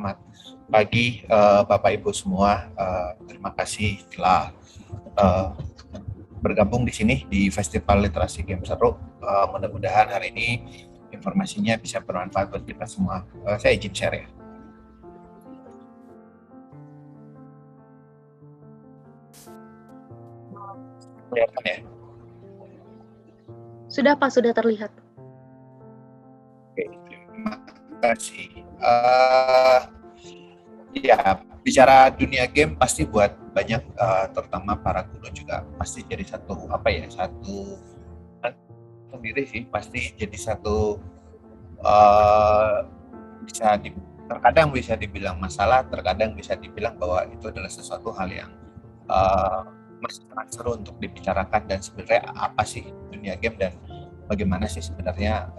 Selamat pagi Bapak Ibu semua. Terima kasih telah bergabung di sini di Festival Literasi Game Seru. Mudah-mudahan hari ini informasinya bisa bermanfaat buat kita semua. Saya izin share ya. Kelihatan ya? Sudah Pak, sudah terlihat. Oke, terima kasih. Ya, bicara dunia game pasti buat banyak, terutama para guru juga pasti jadi satu sendiri sih, pasti jadi satu terkadang bisa dibilang masalah, terkadang bisa dibilang bahwa itu adalah sesuatu hal yang masih sangat seru untuk dibicarakan. Dan sebenarnya apa sih dunia game dan bagaimana sih sebenarnya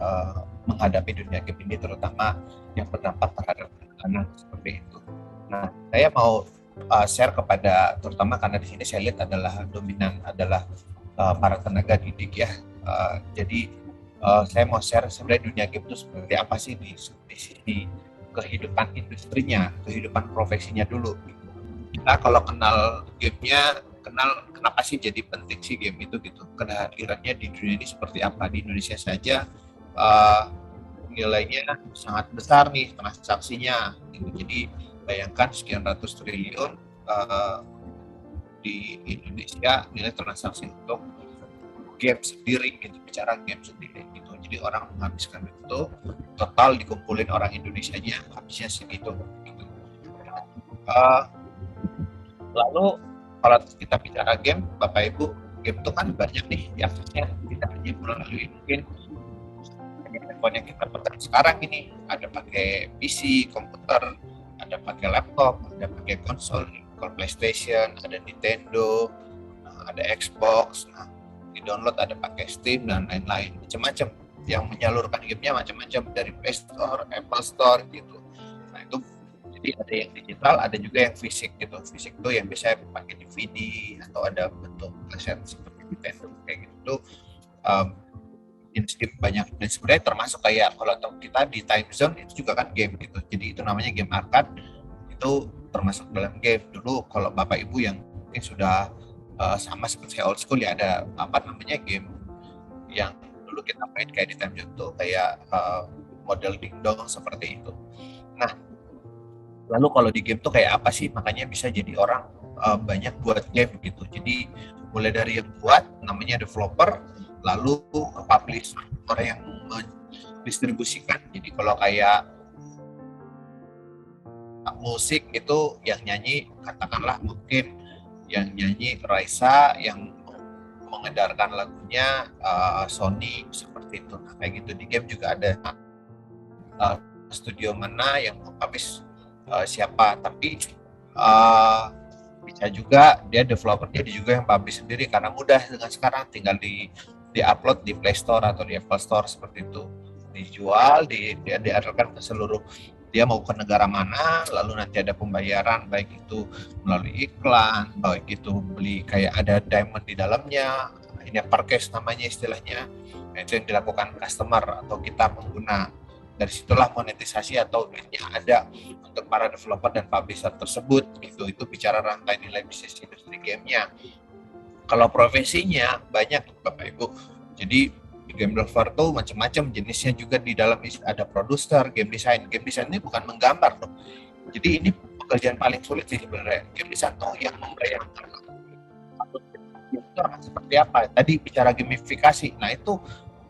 menghadapi dunia game ini, terutama yang berdampak terhadap anak seperti itu. Nah, saya mau share kepada, terutama karena di sini saya lihat adalah dominan adalah para tenaga didik ya. Jadi saya mau share sebenarnya dunia game itu seperti apa sih di sisi kehidupan industrinya, kehidupan profesinya dulu. Kita kalau kenal gamenya, kenal kenapa sih jadi penting sih game itu gitu. Kehadirannya di dunia ini seperti apa. Di Indonesia saja nilainya sangat besar nih transaksinya gitu. Jadi bayangkan sekian ratus triliun di Indonesia nilai transaksi untuk game sendiri gitu, bicara game sendiri gitu. Jadi orang menghabiskan itu total dikumpulin orang Indonesianya habisnya segitu gitu. Lalu kalau kita bicara game, Bapak Ibu, game itu kan banyak nih aksesnya, tidak hanya melalui mungkin handphone yang kita pegang sekarang ini, ada pakai PC, komputer, ada pakai laptop, ada pakai konsol PlayStation, ada Nintendo, ada Xbox, di-download ada pakai Steam dan lain-lain, macam-macam yang menyalurkan gamenya macam-macam dari Play Store, Apple Store gitu. Nah itu jadi ada yang digital, ada juga yang fisik gitu. Fisik itu yang biasanya pakai DVD atau ada bentuk kaset seperti Nintendo kayak gitu. Jenis banyak, dan sebenarnya termasuk kayak kalau kita di time zone itu juga kan game gitu. Jadi itu namanya game arcade, itu termasuk dalam game. Dulu kalau Bapak Ibu yang mungkin sudah sama seperti old school ya, ada game yang dulu kita main kayak di time zone tuh kayak model dingdong seperti itu. Nah, lalu kalau di game tuh kayak apa sih? Makanya bisa jadi orang banyak buat game gitu. Jadi mulai dari yang buat namanya developer, lalu publisher, orang yang mendistribusikan. Jadi kalau kayak musik itu yang nyanyi, katakanlah mungkin yang nyanyi Raisa, yang mengedarkan lagunya Sony seperti itu. Nah, kayak gitu. Di game juga ada studio mana yang publish siapa, tapi bisa juga dia developernya dia juga yang publish sendiri, karena mudah dengan sekarang tinggal di-upload di Play Store atau di Apple Store seperti itu, dijual, diadarkan ke seluruh, dia mau ke negara mana, lalu nanti ada pembayaran baik itu melalui iklan, baik itu beli kayak ada diamond di dalamnya, ini purchase namanya istilahnya. Nah, itu yang dilakukan customer atau kita pengguna. Dari situlah monetisasi atau duitnya ada untuk para developer dan publisher tersebut gitu. Itu bicara rantai nilai bisnis industri gamenya. Kalau profesinya banyak Bapak Ibu. Jadi game developer tuh macam-macam jenisnya juga. Di dalam ada produser, game design. Game design ini bukan menggambar loh. Jadi ini pekerjaan paling sulit sih sebenarnya. Game design tuh yang membayangkan seperti apa. Tadi bicara gamifikasi. Nah itu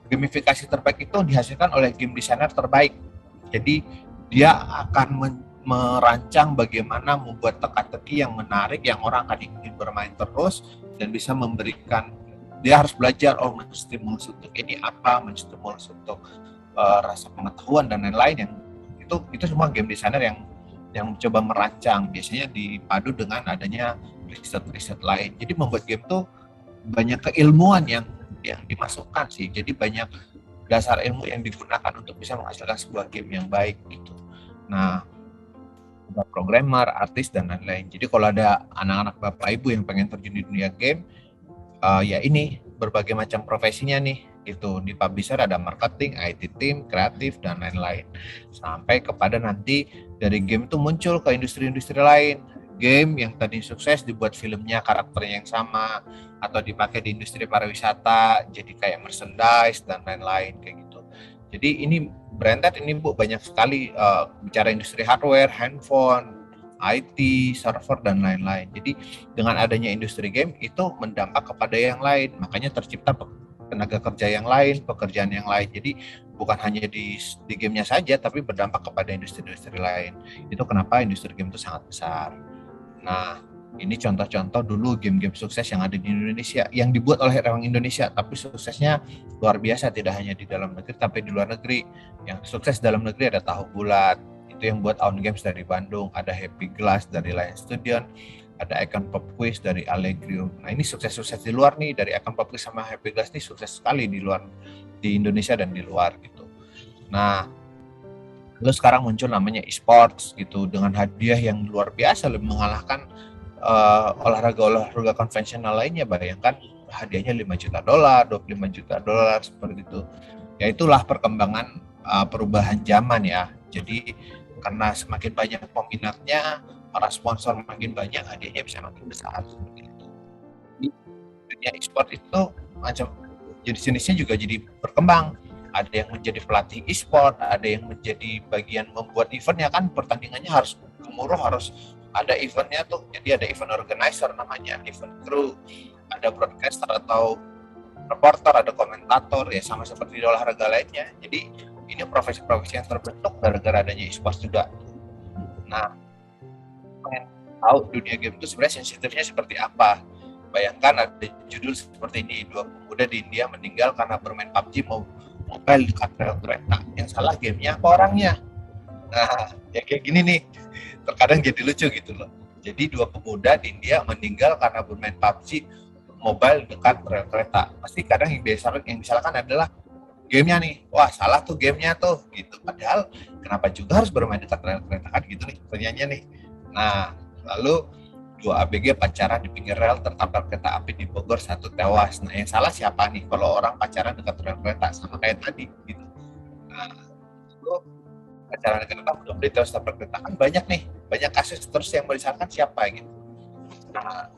gamifikasi terbaik itu dihasilkan oleh game designer terbaik. Jadi dia akan merancang bagaimana membuat teka-teki yang menarik, yang orang akan ingin bermain terus, dan bisa memberikan, dia harus belajar menstimulus untuk ini apa, menstimulus untuk rasa pengetahuan dan lain-lain. Yang itu semua game designer yang mencoba merancang, biasanya dipadu dengan adanya riset-riset lain. Jadi membuat game tuh banyak keilmuan yang dimasukkan sih. Jadi banyak dasar ilmu yang digunakan untuk bisa menghasilkan sebuah game yang baik gitu. Nah, ada programmer, artis dan lain-lain. Jadi kalau ada anak-anak Bapak Ibu yang pengen terjun di dunia game, ya ini berbagai macam profesinya nih, gitu. Di publisher ada marketing, IT team, kreatif, dan lain-lain. Sampai kepada nanti dari game itu muncul ke industri-industri lain. Game yang tadi sukses dibuat filmnya karakternya yang sama, atau dipakai di industri pariwisata, jadi kayak merchandise dan lain-lain kayak gitu. Jadi ini branded ini Bu banyak sekali bicara industri hardware, handphone, IT, server dan lain-lain. Jadi dengan adanya industri game itu mendampak kepada yang lain, makanya tercipta tenaga kerja yang lain, pekerjaan yang lain. Jadi bukan hanya di gamenya saja, tapi berdampak kepada industri-industri lain. Itu kenapa industri game itu sangat besar. Nah, ini contoh-contoh dulu game-game sukses yang ada di Indonesia, yang dibuat oleh orang Indonesia, tapi suksesnya luar biasa, tidak hanya di dalam negeri, tapi di luar negeri. Yang sukses dalam negeri ada Tahu Bulat, itu yang buat Own Games dari Bandung, ada Happy Glass dari Lion Studio, ada Icon Pop Quiz dari Allegro. Nah, ini sukses-sukses di luar nih, dari Icon Pop Quiz sama Happy Glass nih sukses sekali di luar, di Indonesia dan di luar gitu. Nah, lalu sekarang muncul namanya e-sports gitu, dengan hadiah yang luar biasa, lebih mengalahkan olahraga konvensional lainnya. Bayangkan hadiahnya $5 juta, $25 juta seperti itu. Ya itulah perkembangan perubahan zaman ya. Jadi karena semakin banyak peminatnya, para sponsor makin banyak, hadiahnya bisa makin besar seperti itu. Dunia e-sport itu macam jenis-jenisnya juga jadi berkembang. Ada yang menjadi pelatih e-sport, ada yang menjadi bagian membuat eventnya, kan pertandingannya harus gemuruh, harus ada eventnya tuh. Jadi ada event organizer namanya, event crew, ada broadcaster atau reporter, ada komentator, ya sama seperti di olahraga lainnya. Jadi ini profesi-profesi yang terbentuk gara-gara adanya e-sport juga. Nah, pengen tahu dunia game itu sebenarnya sensitifnya seperti apa? Bayangkan ada judul seperti ini, 2 pemuda di India meninggal karena bermain PUBG mobile dekat rel kereta. Yang salah gamenya apa orangnya? Nah, ya kayak gini nih, terkadang jadi lucu gitu loh. Jadi 2 pemuda di India meninggal karena bermain PUBG mobile dekat rel kereta. Pasti kadang yang disalahkan adalah gamenya nih. Wah, salah tuh gamenya tuh gitu. Padahal kenapa juga harus bermain dekat rel kereta, kan gitu nih pertanyaannya nih. Nah, lalu 2 ABG pacaran di pinggir rel, tertabrak kereta api di Bogor, 1 tewas. Nah, yang salah siapa nih kalau orang pacaran dekat rel kereta? Sama kayak tadi gitu. Nah, itu pacaran dekat kereta belum ditewas tabrak kereta, kan banyak nih, banyak kasus terus yang disalahkan siapa gitu. Nah,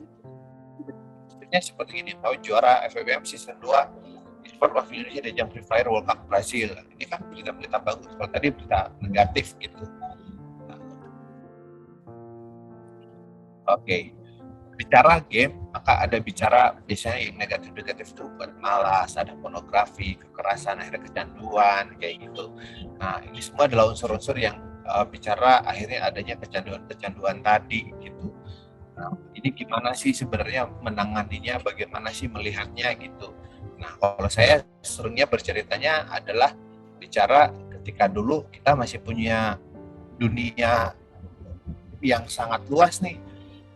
seperti ini, tahu juara FBM season 2 e-sport of Indonesia di ajang Free Fire World Cup Brasil. Ini kan berita-berita bagus, kalau tadi berita negatif gitu. Oke. Bicara game, maka ada bicara biasanya yang negatif-negatif itu buat malas, ada pornografi, kekerasan, akhirnya kecanduan, kayak gitu. Nah, ini semua adalah unsur-unsur yang bicara akhirnya adanya kecanduan-kecanduan tadi gitu. Nah, ini gimana sih sebenarnya menanganinya, bagaimana sih melihatnya gitu. Nah, kalau saya seringnya berceritanya adalah bicara ketika dulu kita masih punya dunia yang sangat luas nih.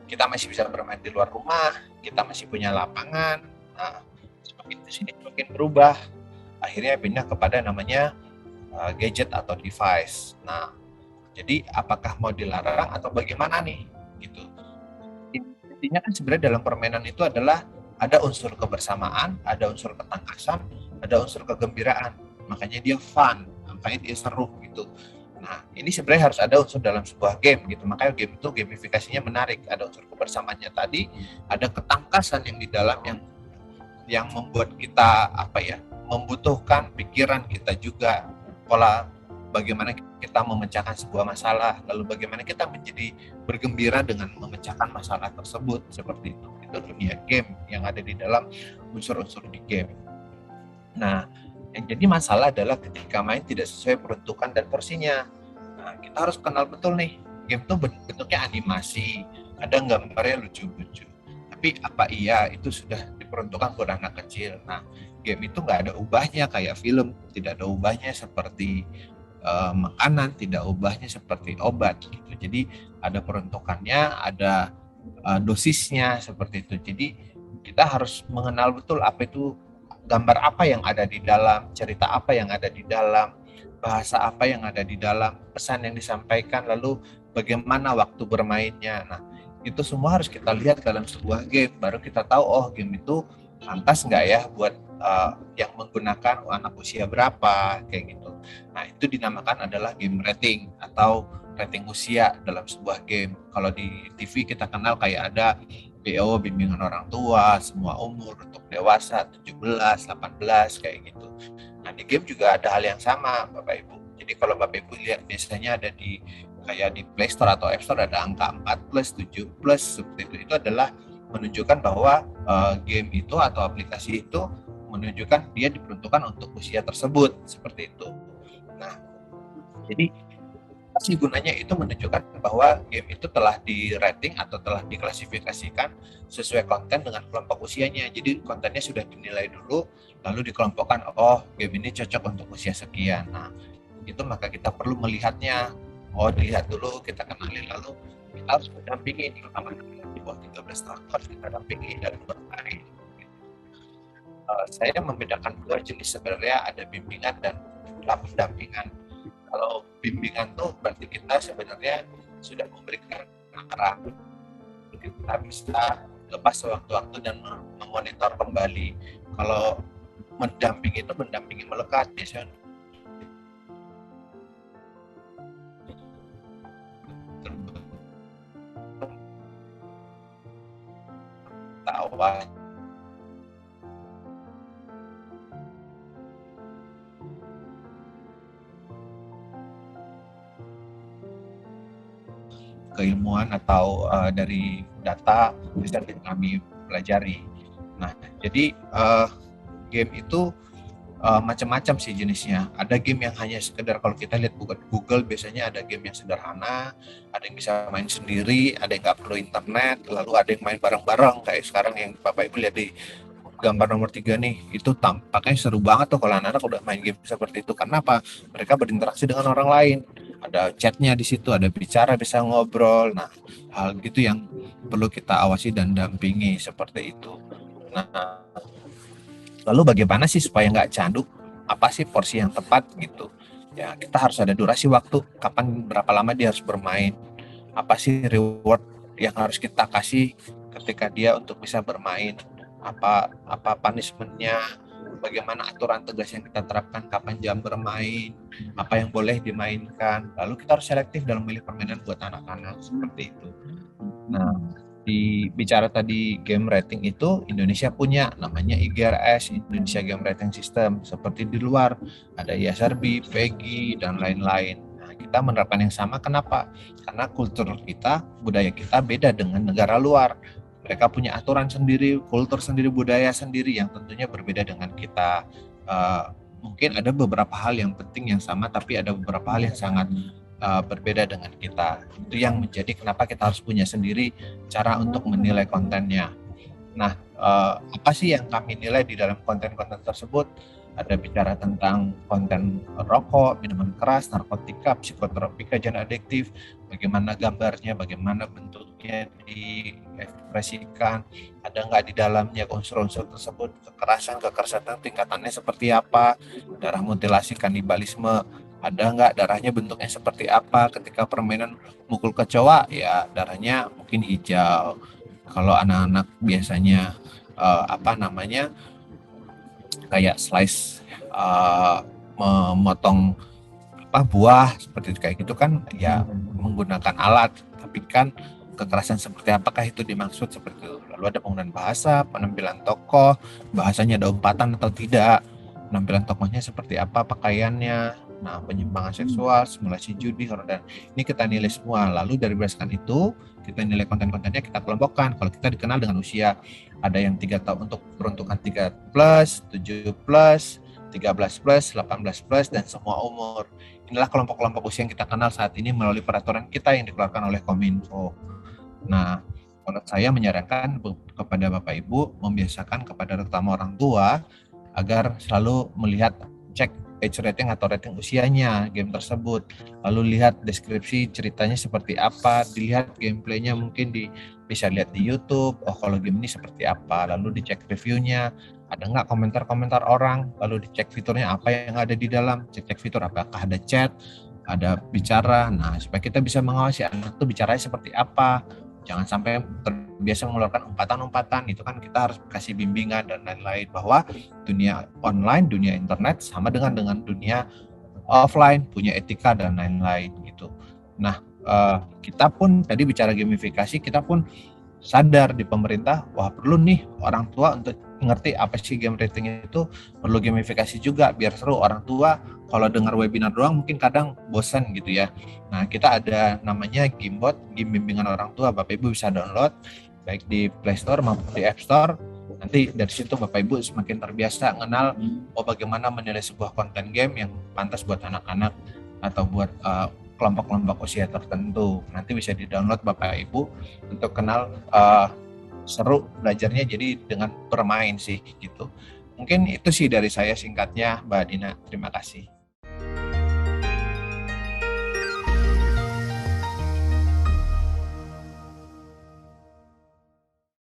Kita masih bisa bermain di luar rumah, kita masih punya lapangan. Nah, semakin kesini semakin berubah. Akhirnya pindah kepada namanya gadget atau device. Nah, jadi apakah mau dilarang atau bagaimana nih? Gitu. Intinya kan sebenarnya dalam permainan itu adalah ada unsur kebersamaan, ada unsur ketangkasan, ada unsur kegembiraan. Makanya dia fun, makanya dia seru gitu. Nah, ini sebenarnya harus ada unsur dalam sebuah game gitu. Makanya game itu gamifikasinya menarik. Ada unsur kebersamaannya tadi, ada ketangkasan yang di dalam yang membuat kita membutuhkan pikiran kita juga, pola bagaimana kita memecahkan sebuah masalah, lalu bagaimana kita menjadi bergembira dengan memecahkan masalah tersebut, seperti itu. Itu dunia game yang ada di dalam unsur-unsur di game. Nah, yang jadi masalah adalah ketika main tidak sesuai peruntukan dan porsinya. Nah, kita harus kenal betul nih, game itu bentuknya animasi, kadang gambarnya lucu-lucu. Tapi apa iya itu sudah diperuntukkan buat anak kecil? Nah, game itu nggak ada ubahnya kayak film, tidak ada ubahnya seperti makanan, tidak ubahnya seperti obat gitu. Jadi ada peruntukannya, ada dosisnya seperti itu. Jadi kita harus mengenal betul apa itu gambar apa yang ada di dalam, cerita apa yang ada di dalam, bahasa apa yang ada di dalam, pesan yang disampaikan, lalu bagaimana waktu bermainnya. Nah, itu semua harus kita lihat dalam sebuah game, baru kita tahu oh game itu pantas nggak ya buat yang menggunakan anak usia berapa kayak gitu. Nah itu dinamakan adalah game rating atau rating usia dalam sebuah game. Kalau di TV kita kenal kayak ada BO, bimbingan orang tua, semua umur untuk dewasa 17, 18 kayak gitu. Nah di game juga ada hal yang sama Bapak Ibu. Jadi kalau Bapak Ibu lihat biasanya ada di kayak di Play Store atau App Store ada angka 4 plus, 7 plus seperti itu. Itu adalah menunjukkan bahwa game itu atau aplikasi itu menunjukkan dia diperuntukkan untuk usia tersebut seperti itu. Nah, jadi sih gunanya itu menunjukkan bahwa game itu telah di rating atau telah diklasifikasikan sesuai konten dengan kelompok usianya. Jadi kontennya sudah dinilai dulu, lalu dikelompokkan, oh game ini cocok untuk usia sekian. Nah, itu maka kita perlu melihatnya. Oh, dilihat dulu, kita kenali, lalu kita harus mendampingi terutama di bawah 13 tahun harus kita dampingi dan bermain. Saya membedakan dua jenis sebenarnya, ada bimbingan dan pendampingan. Kalau bimbingan tuh berarti kita sebenarnya sudah memberikan arah, kita bisa lepas sewaktu-waktu dan memonitor kembali. Kalau mendampingi itu mendampingi melekat biasanya awal keilmuan atau dari data yang kami pelajari. Nah, jadi game itu macam-macam sih jenisnya. Ada game yang hanya sekedar kalau kita lihat Google biasanya ada game yang sederhana, ada yang bisa main sendiri, ada yang nggak perlu internet, lalu ada yang main bareng-bareng kayak sekarang yang Bapak Ibu lihat di gambar nomor 3 nih, itu tampaknya seru banget tuh kalau anak-anak udah main game seperti itu. Karena apa? Mereka berinteraksi dengan orang lain. Ada chatnya di situ, ada bicara, bisa ngobrol. Nah, hal gitu yang perlu kita awasi dan dampingi seperti itu. Nah, lalu bagaimana sih supaya nggak candu? Apa sih porsi yang tepat gitu? Ya, kita harus ada durasi waktu. Kapan, berapa lama dia harus bermain? Apa sih reward yang harus kita kasih ketika dia untuk bisa bermain? Apa punishment-nya? Bagaimana aturan tegas yang kita terapkan? Kapan jam bermain? Apa yang boleh dimainkan? Lalu kita harus selektif dalam memilih permainan buat anak-anak seperti itu. Nah, bicara tadi game rating itu Indonesia punya namanya IGRS, Indonesia Game Rating System. Seperti di luar ada ISRB, PEGI dan lain-lain. Nah, kita menerapkan yang sama. Kenapa? Karena kultur kita, budaya kita beda dengan negara luar. Mereka punya aturan sendiri, kultur sendiri, budaya sendiri yang tentunya berbeda dengan kita. Mungkin ada beberapa hal yang penting yang sama, tapi ada beberapa hal yang sangat berbeda dengan kita. Itu yang menjadi kenapa kita harus punya sendiri cara untuk menilai kontennya. Nah, apa sih yang kami nilai di dalam konten-konten tersebut? Ada bicara tentang konten rokok, minuman keras, narkotika, psikotropika, dan adiktif, bagaimana gambarnya, bagaimana bentuknya diekspresikan, ada nggak di dalamnya unsur-unsur tersebut, kekerasan tingkatannya seperti apa, darah mutilasi, kanibalisme, ada nggak darahnya bentuknya seperti apa, ketika permainan mukul kecoa, ya darahnya mungkin hijau. Kalau anak-anak biasanya kayak slice memotong buah seperti itu kayak gitu kan ya menggunakan alat, tapi kan kekerasan seperti apakah itu dimaksud seperti itu. Lalu ada penggunaan bahasa, penampilan tokoh, bahasanya ada umpatan atau tidak, penampilan tokohnya seperti apa, pakaiannya, nah penyimpangan seksual, simulasi judi, dan ini kita nilai semua. Lalu dari berdasarkan itu kita nilai konten-kontennya, kita kelompokkan. Kalau kita dikenal dengan usia, ada yang 3 tahun untuk peruntukan 3 plus, 7 plus, 13 plus, 18 plus, dan semua umur. Inilah kelompok-kelompok usia yang kita kenal saat ini melalui peraturan kita yang dikeluarkan oleh Kominfo. Nah, menurut saya menyarankan kepada Bapak Ibu membiasakan kepada terutama orang tua agar selalu melihat cek age rating atau rating usianya game tersebut, lalu lihat deskripsi ceritanya seperti apa, dilihat gameplaynya, mungkin bisa lihat di YouTube, oh kalau game ini seperti apa, lalu dicek reviewnya, ada nggak komentar-komentar orang, lalu dicek fiturnya apa yang ada di dalam, cek fitur apakah ada chat, ada bicara, nah supaya kita bisa mengawasi anak itu bicaranya seperti apa, Jangan sampai terbiasa mengeluarkan umpatan-umpatan, itu kan kita harus kasih bimbingan dan lain-lain, bahwa dunia online, dunia internet sama dengan dunia offline, punya etika dan lain-lain gitu. Nah, kita pun tadi bicara gamifikasi, kita pun sadar di pemerintah, wah perlu nih orang tua untuk ngerti apa sih game rating itu, perlu gamifikasi juga biar seru. Orang tua kalau dengar webinar doang mungkin kadang bosan gitu ya. Nah, kita ada namanya Gamebot, game bimbingan orang tua. Bapak Ibu bisa download baik di Play Store maupun di App Store. Nanti dari situ Bapak Ibu semakin terbiasa mengenal bagaimana menilai sebuah konten game yang pantas buat anak-anak atau buat kelompok-kelompok usia tertentu. Nanti bisa di-download Bapak Ibu untuk kenal seru belajarnya, jadi dengan bermain sih gitu. Mungkin itu sih dari saya singkatnya, Mbak Dina. Terima kasih.